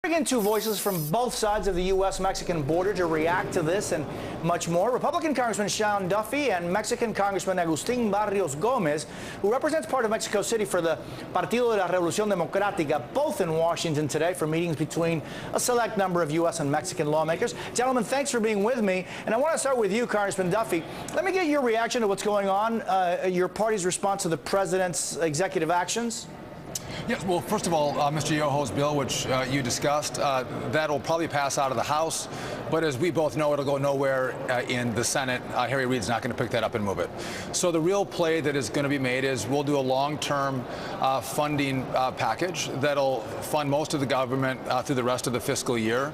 In two voices from both sides of the U.S.-Mexican border to react to this and much more. Republican Congressman Duffy and Mexican Congressman Agustín Barrios Gómez, who represents part of Mexico City for the Partido de la Revolución Democrática, both in Washington today for meetings between a select number of U.S. and Mexican lawmakers. Gentlemen, thanks for being with me. And I want to start with you, Congressman Duffy. Let me get your reaction to what's going on, your party's response to the president's executive actions. Yes, well, first of all, Mr. Yoho's bill, which you discussed, that will probably pass out of the House. But as we both know, it'll go nowhere in the Senate. Harry Reid's not going to pick that up and move it. So the real play that is going to be made is we'll do a long-term funding package that'll fund most of the government through the rest of the fiscal year.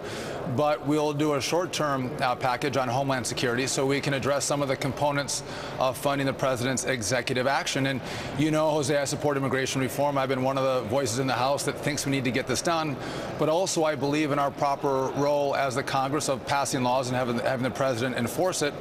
But we'll do a short-term package on Homeland Security so we can address some of the components of funding the president's executive action. And you know, Jose, I support immigration reform. I've been one of the voices in the House that thinks we need to get this done. But also I believe in our proper role as the Congress of passing laws and having the president enforce it.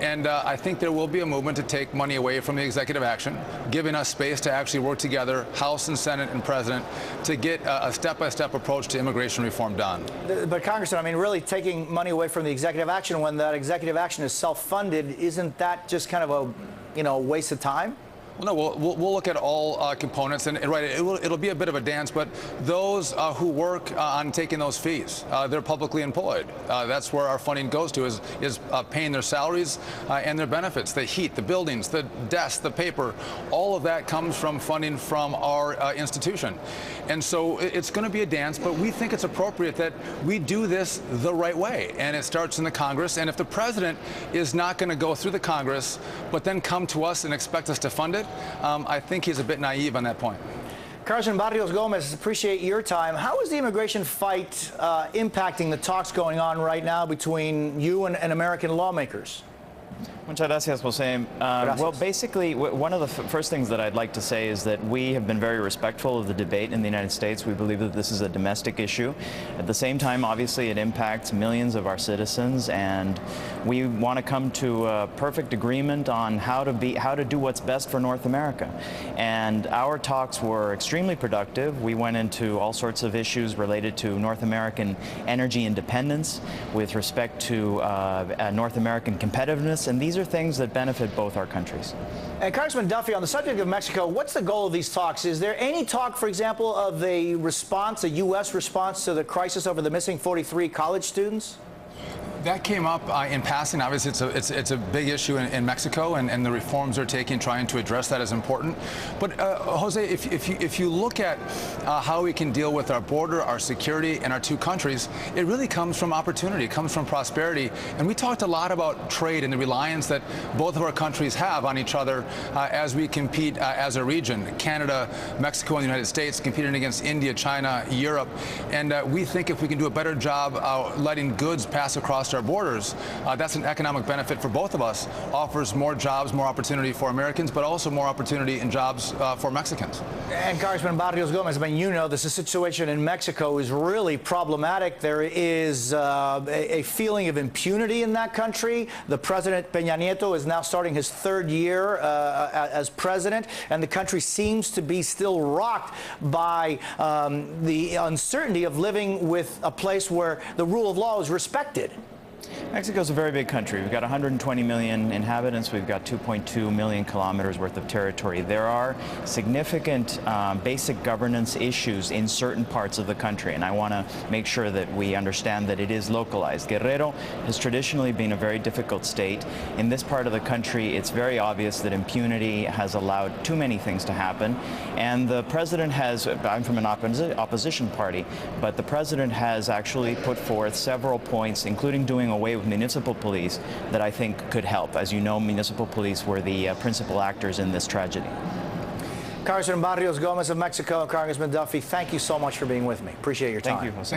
And I think there will be a movement to take money away from the executive action, giving us space to actually work together, House and Senate and President, to get a step-by-step approach to immigration reform done. But Congressman, I mean, really taking money away from the executive action when that executive action is self-funded, isn't that just kind of a waste of time? Well, no, we'll look at all components, and right, it'll be a bit of a dance, but those who work on taking those fees, they're publicly employed. That's where our funding goes to, is paying their salaries and their benefits, the heat, the buildings, the desks, the paper, all of that comes from funding from our institution. And so it's going to be a dance, but we think it's appropriate that we do this the right way, and it starts in the Congress. And if the president is not going to go through the Congress, but then come to us and expect us to fund it, I think he's a bit naive on that point. Congressman Barrios Gómez, appreciate your time. How is the immigration fight impacting the talks going on right now between you and American lawmakers? Muchas gracias, Jose. Well, basically, one of the first things that I'd like to say is that we have been very respectful of the debate in the United States. We believe that this is a domestic issue. At the same time, obviously, it impacts millions of our citizens, and we want to come to a perfect agreement on how to do what's best for North America. And our talks were extremely productive. We went into all sorts of issues related to North American energy independence, with respect to North American competitiveness, and these are things that benefit both our countries. And Congressman Duffy, on the subject of Mexico, what's the goal of these talks? Is there any talk, for example, of a response, a U.S. response to the crisis over the missing 43 college students? That came up in passing. Obviously, it's a big issue in Mexico, and the reforms they're taking, trying to address that is important. But Jose, if you look at how we can deal with our border, our security, and our two countries, it really comes from opportunity. It comes from prosperity. And we talked a lot about trade and the reliance that both of our countries have on each other as we compete as a region. Canada, Mexico, and the United States competing against India, China, Europe. And we think if we can do a better job letting goods pass across our borders, that's an economic benefit for both of us, offers more jobs, more opportunity for Americans, but also more opportunity and jobs for Mexicans. And Congressman Barrios Gómez, I mean, you know, this situation in Mexico is really problematic. There is a feeling of impunity in that country. The President Peña Nieto is now starting his third year as president, and the country seems to be still rocked by the uncertainty of living with a place where the rule of law is respected. Mexico is a very big country. We've got 120 million inhabitants. We've got 2.2 million kilometers worth of territory. There are significant basic governance issues in certain parts of the country, and I want to make sure that we understand that it is localized. Guerrero has traditionally been a very difficult state. In this part of the country, it's very obvious that impunity has allowed too many things to happen, and the president has, I'm from an opposition party, but the president has actually put forth several points, including doing away with municipal police, that I think could help. As you know, municipal police were the principal actors in this tragedy. Congressman Barrios Gómez of Mexico and Congressman Duffy, thank you so much for being with me. Appreciate your time. Thank you, Jose.